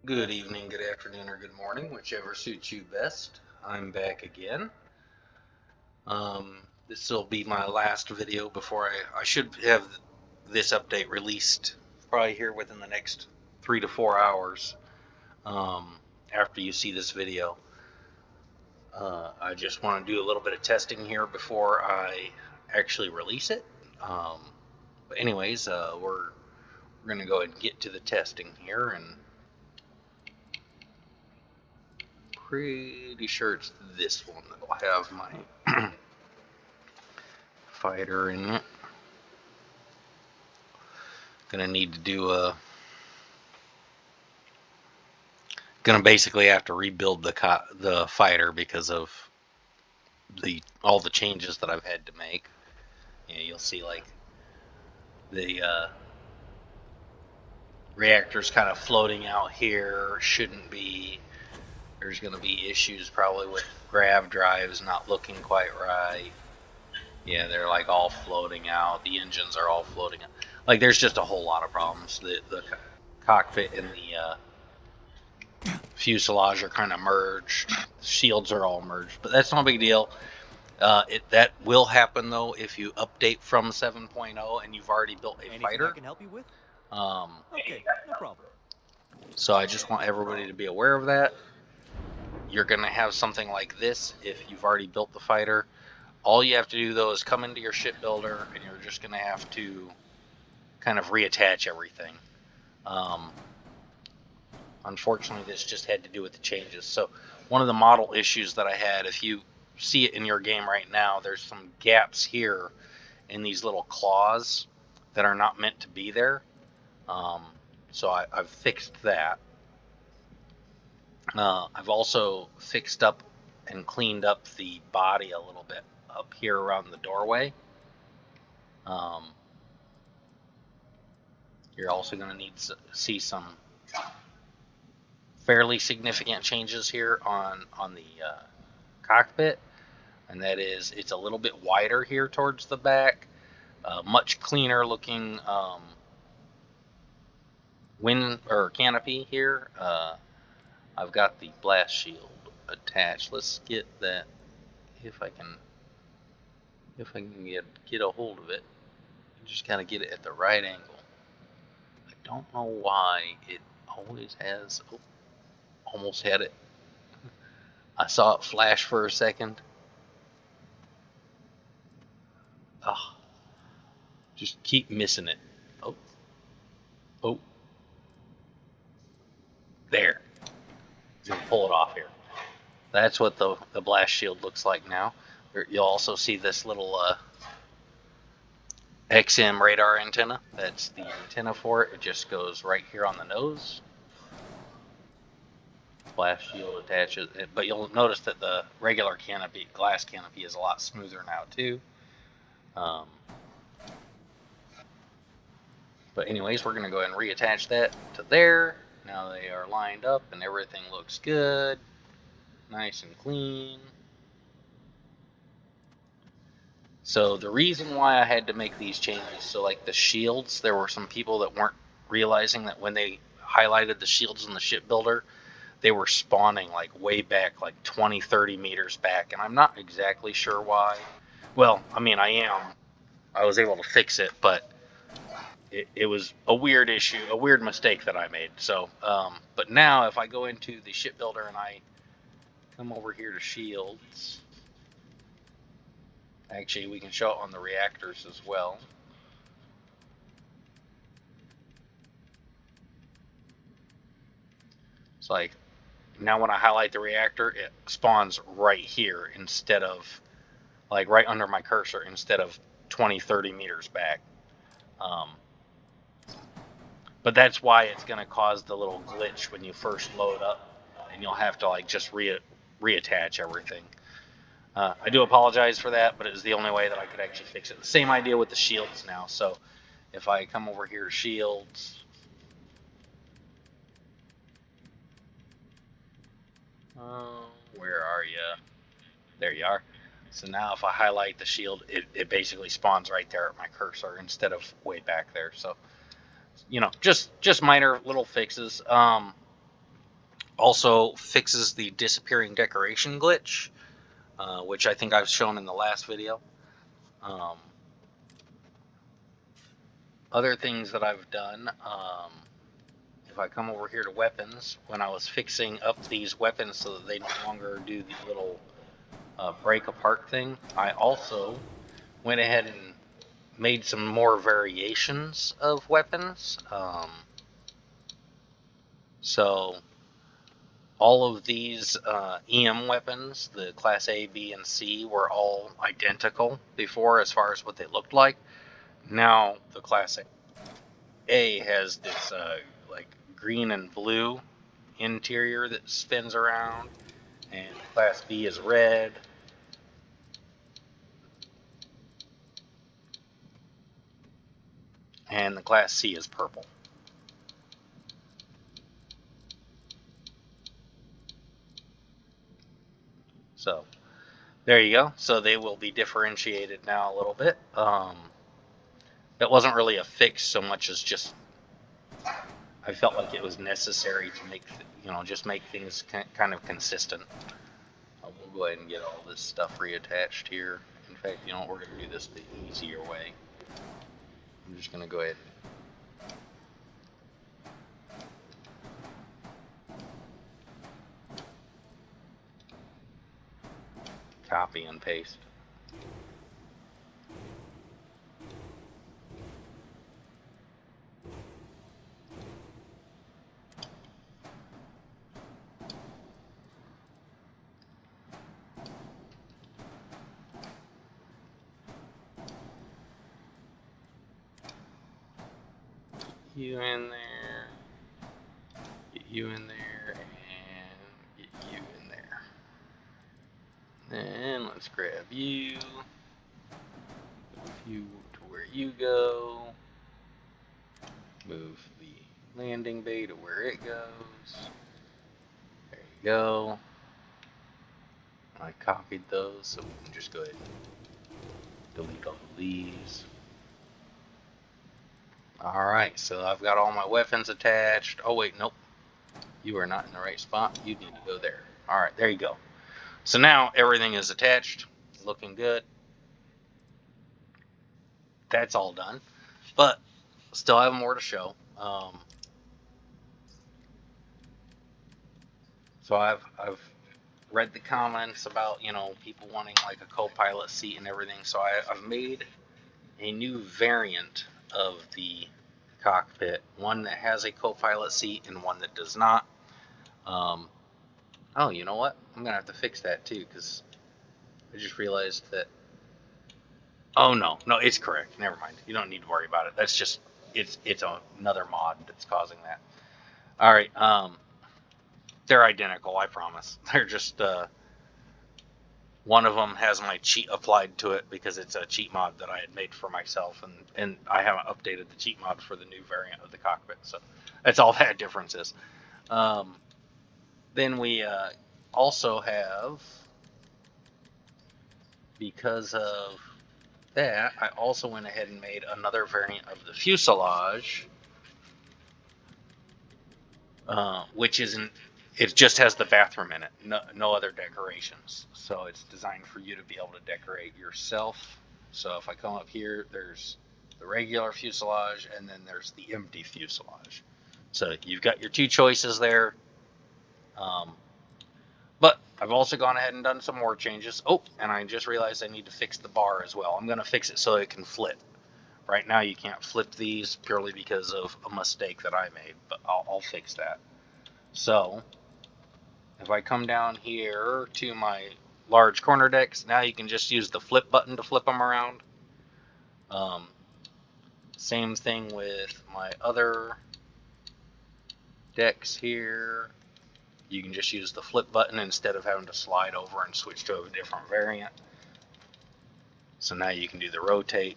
Good evening, good afternoon, or good morning, whichever suits you best. I'm back again. This will be my last video before I should have this update released probably here within the next 3 to 4 hours after you see this video. I just want to do a little bit of testing here before I actually release it. But anyways, we're going to go ahead and get to the testing here, and pretty sure it's this one that'll have my fighter in it. Gonna need to do gonna basically have to rebuild the fighter because of all the changes that I've had to make. Yeah, you'll see like the reactor's kind of floating out here. Shouldn't be. There's gonna be issues probably with grav drives not looking quite right. Yeah, they're like all floating out. The engines are all floating out. Like there's just a whole lot of problems. The cockpit and the fuselage are kind of merged. The shields are all merged, but that's no big deal. That will happen though if you update from 7.0 and you've already built a fighter. I can help you with? Um, Okay, no problem. so I just want everybody to be aware of that. You're gonna have something like this if you've already built the fighter. All you have to do though is come into your shipbuilder and you're just gonna have to kind of reattach everything. Unfortunately, this just had to do with the changes. So one of the model issues that I had, if you see it in your game right now, there's some gaps here in these little claws that are not meant to be there. So I've fixed that. I've also fixed up and cleaned up the body a little bit up here around the doorway. You're also going to need to see some fairly significant changes here on the cockpit, and that is it's a little bit wider here towards the back, much cleaner looking wind or canopy here. I've got the blast shield attached. Let's get that if I can get a hold of it. Just kind of get it at the right angle. I don't know why it always has. Oh, almost had it. I saw it flash for a second. Oh, just keep missing it. Oh, oh, there. Gonna pull it off here. That's what the blast shield looks like now. You'll also see this little XM radar antenna. That's the antenna for it. It just goes right here on the nose. Blast shield attaches, but you'll notice that the regular canopy, glass canopy, is a lot smoother now too. But anyways, we're going to go ahead and reattach that to there. Now they are lined up and everything looks good. Nice and clean. So the reason why I had to make these changes, so like the shields, there were some people that weren't realizing that when they highlighted the shields in the shipbuilder, they were spawning like way back, like 20, 30 meters back, and I'm not exactly sure why. Well, I mean, I was able to fix it, but it was a weird issue, a weird mistake that I made. So, but now if I go into the shipbuilder and I come over here to shields, actually we can show it on the reactors as well. It's like now when I highlight the reactor, it spawns right here instead of like right under my cursor instead of 20, 30 meters back. But that's why it's going to cause the little glitch when you first load up, and you'll have to like just reattach everything. I do apologize for that, but it was the only way that I could actually fix it. The same idea with the shields now. So if I come over here to shields, where are you? There you are. So now if I highlight the shield, it basically spawns right there at my cursor instead of way back there. So, you know, just minor little fixes. Also fixes the disappearing decoration glitch, which I think I've shown in the last video. Other things that I've done, if I come over here to weapons, when I was fixing up these weapons so that they no longer do the little break apart thing, I also went ahead and made some more variations of weapons. So all of these EM weapons, the Class A, B, and C, were all identical before as far as what they looked like. Now the Class A has this like green and blue interior that spins around, and Class B is red. And the Class C is purple. So there you go. So they will be differentiated now a little bit. That wasn't really a fix so much as just I felt like it was necessary to make just make things kind of consistent. We'll go ahead and get all this stuff reattached here. In fact, we're going to do this the easier way. I'm just going to go ahead and copy and paste. You in there, get you in there, and get you in there. Then let's grab you, move you to where you go, move the landing bay to where it goes. There you go. I copied those, so we can just go ahead and delete all of these. Alright, so I've got all my weapons attached. Oh wait, nope. You are not in the right spot. You need to go there. Alright, there you go. So now everything is attached. Looking good. That's all done. But still have more to show. So I've read the comments about, people wanting like a co-pilot seat and everything. So I've made a new variant of the cockpit, one that has a co-pilot seat and one that does not. Oh, you know what? I'm gonna have to fix that too, because I just realized that. Oh no, it's correct. Never mind. You don't need to worry about it. That's just it's another mod that's causing that. All right. They're identical. I promise. They're just one of them has my cheat applied to it because it's a cheat mod that I had made for myself, and I haven't updated the cheat mod for the new variant of the cockpit. So that's all that difference is. Then we also have, because of that, I also went ahead and made another variant of the fuselage, which isn't. It just has the bathroom in it, no other decorations. So it's designed for you to be able to decorate yourself. So if I come up here, there's the regular fuselage, and then there's the empty fuselage. So you've got your two choices there. But I've also gone ahead and done some more changes. Oh, and I just realized I need to fix the bar as well. I'm going to fix it so it can flip. Right now you can't flip these purely because of a mistake that I made, but I'll fix that. So if I come down here to my large corner decks, now you can just use the flip button to flip them around. Same thing with my other decks here. You can just use the flip button instead of having to slide over and switch to a different variant. So now you can do the rotate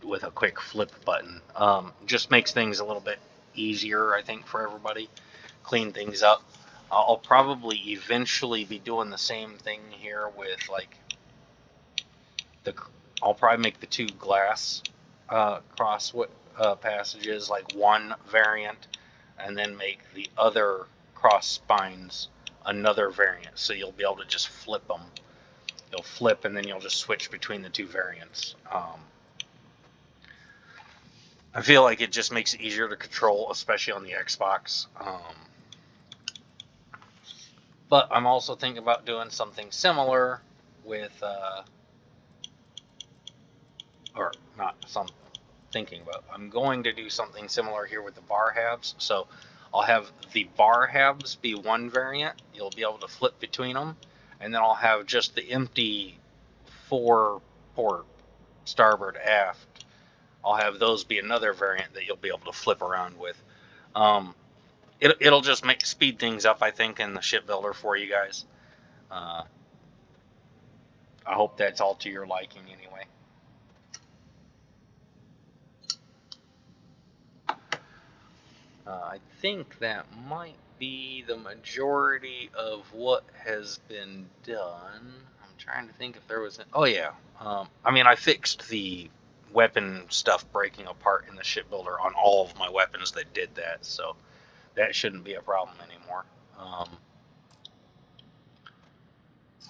with a quick flip button. Just makes things a little bit easier, I think, for everybody. Clean things up. I'll probably eventually be doing the same thing here with like I'll probably make the two glass cross passages like one variant, and then make the other cross spines another variant, so you'll be able to just flip them. You'll flip and then you'll just switch between the two variants. I feel like it just makes it easier to control, especially on the Xbox. But I'm also thinking about doing something similar with, or not some thinking about. I'm going to do something similar here with the bar halves. So I'll have the bar halves be one variant. You'll be able to flip between them, and then I'll have just the empty 4-port starboard aft. I'll have those be another variant that you'll be able to flip around with. It'll just speed things up, I think, in the shipbuilder for you guys. I hope that's all to your liking anyway. I think that might be the majority of what has been done. I'm trying to think if there was oh yeah. I mean, I fixed the weapon stuff breaking apart in the shipbuilder on all of my weapons that did that, so that shouldn't be a problem anymore.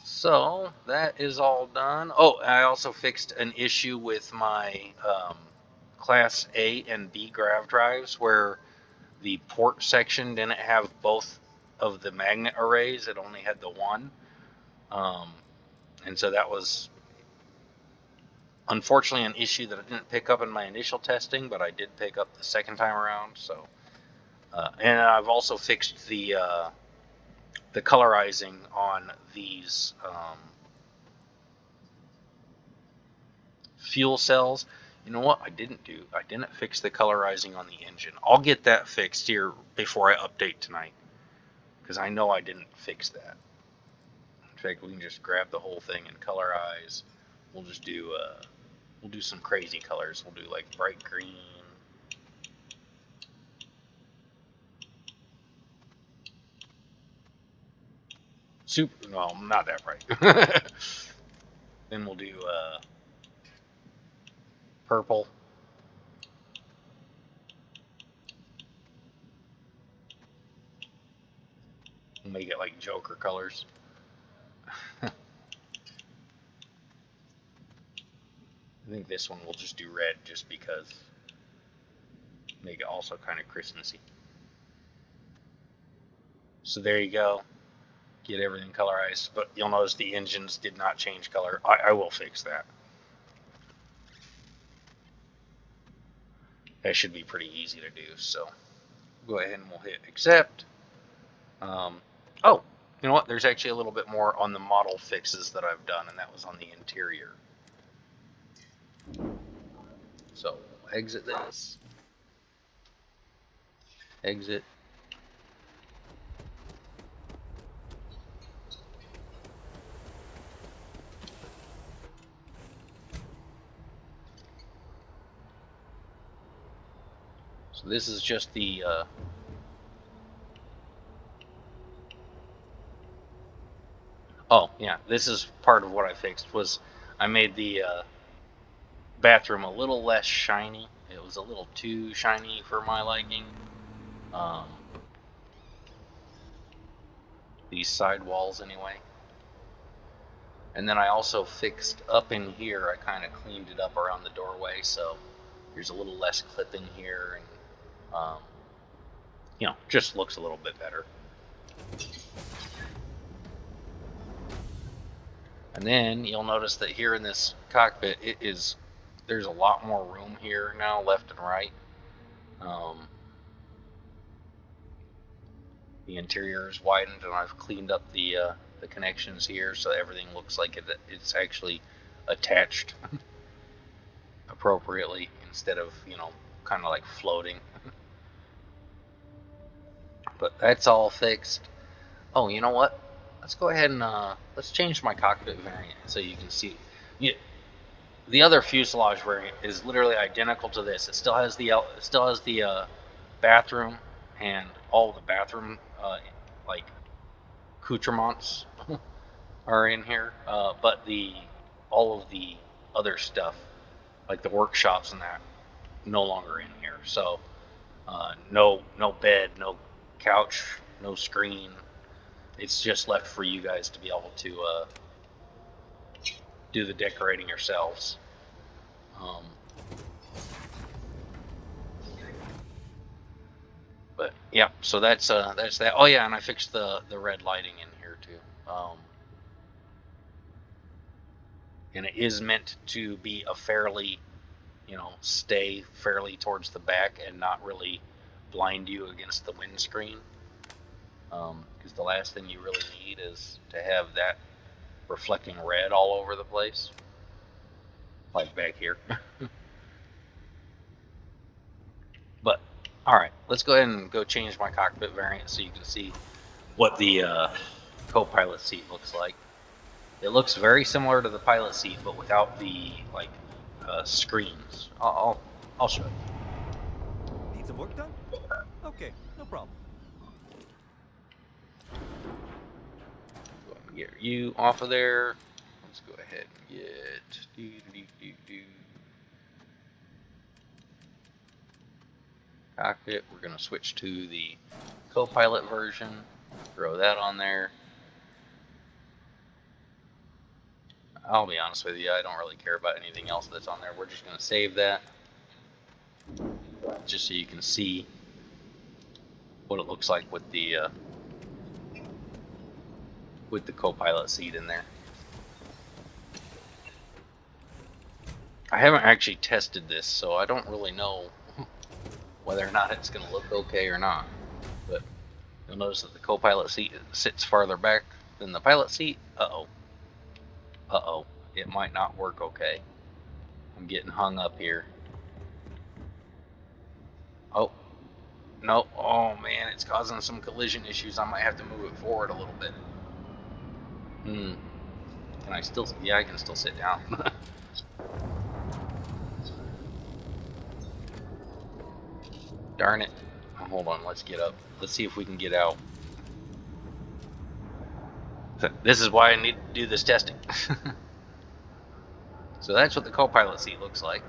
So that is all done. Oh, I also fixed an issue with my Class A and B grav drives where the port section didn't have both of the magnet arrays. It only had the one. And so that was unfortunately an issue that I didn't pick up in my initial testing, but I did pick up the second time around. So, and I've also fixed the colorizing on these fuel cells. You know what I didn't do? I didn't fix the colorizing on the engine. I'll get that fixed here before I update tonight, because I know I didn't fix that. In fact, we can just grab the whole thing and colorize. We'll just do some crazy colors. We'll do like bright green. Super, well, not that bright. Then we'll do purple. We'll make it like Joker colors. I think this one we'll just do red just because. Make it also kind of Christmassy. So there you go. Get everything colorized, but you'll notice the engines did not change color. I will fix that. That should be pretty easy to do. So go ahead and we'll hit accept. Oh, you know what? There's actually a little bit more on the model fixes that I've done, and that was on the interior. So exit this. Exit. So this is just the oh yeah, this is part of what I fixed. Was I made the bathroom a little less shiny. It was a little too shiny for my liking. These side walls anyway. And then I also fixed up in here, I kind of cleaned it up around the doorway, so there's a little less clipping here, and you know, just looks a little bit better. And then you'll notice that here in this cockpit, there's a lot more room here now, left and right. The interior is widened, and I've cleaned up the connections here, so everything looks like it's actually attached appropriately instead of, you know, kind of like floating. But that's all fixed. Oh, you know what? Let's go ahead and let's change my cockpit variant so you can see. The other fuselage variant is literally identical to this. It still has the bathroom and all the bathroom like accoutrements are in here, but all of the other stuff like the workshops and that no longer in here. So no bed, no couch, no screen. It's just left for you guys to be able to do the decorating yourselves. But yeah, so that's that. Oh yeah, and I fixed the red lighting in here too. And it is meant to be a fairly, stay fairly towards the back and not really blind you against the windscreen. Because the last thing you really need is to have that reflecting red all over the place, like back here. But all right, let's go ahead and go change my cockpit variant so you can see what the co-pilot seat looks like. It looks very similar to the pilot seat, but without the screens. I'll show you. Need some work done? Okay, no problem. Go ahead and get you off of there. Let's go ahead and get cockpit. We're going to switch to the co-pilot version. Throw that on there. I'll be honest with you, I don't really care about anything else that's on there. We're just going to save that just so you can see what it looks like with the co-pilot seat in there. I haven't actually tested this, so I don't really know whether or not it's going to look okay or not. But you'll notice that the co-pilot seat sits farther back than the pilot seat. Uh-oh, it might not work okay. I'm getting hung up here. Oh, no, oh man, it's causing some collision issues. I might have to move it forward a little bit. Can I still, yeah, I can still sit down. Darn it. Oh, hold on, let's get up. Let's see if we can get out. This is why I need to do this testing. So that's what the co-pilot seat looks like.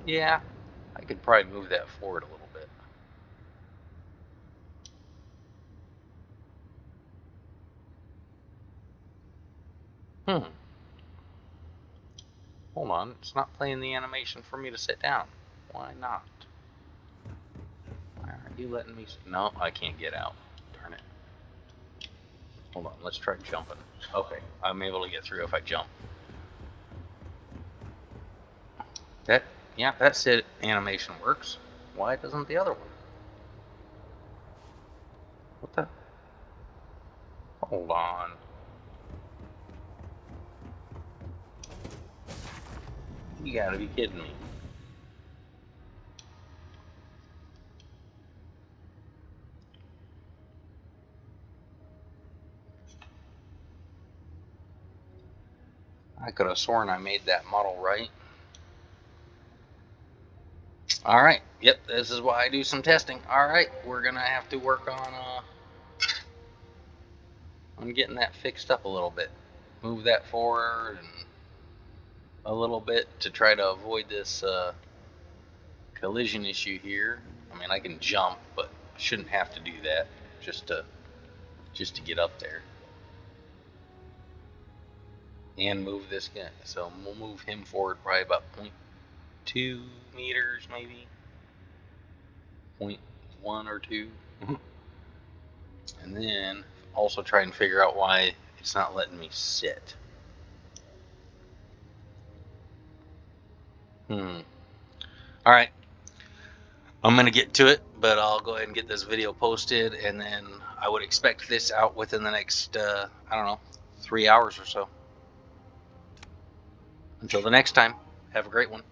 Yeah, I could probably move that forward a little bit. Hold on, it's not playing the animation for me to sit down. Why not? Why aren't you letting me? No, I can't get out. Darn it. Hold on, let's try jumping. Okay, I'm able to get through if I jump. Yeah, that said animation works. Why doesn't the other one? What the? Hold on. You gotta be kidding me. I could have sworn I made that model right. Alright, yep, this is why I do some testing. Alright, we're gonna have to work on getting that fixed up a little bit. Move that forward and a little bit to try to avoid this collision issue here. I mean, I can jump, but shouldn't have to do that just to get up there. And move this guy. So we'll move him forward probably about 0.2 meters, maybe 0.1 or 2. And then also try and figure out why it's not letting me sit. Alright, I'm gonna get to it, but I'll go ahead and get this video posted, and then I would expect this out within the next I don't know, 3 hours or so. Until the next time, have a great one.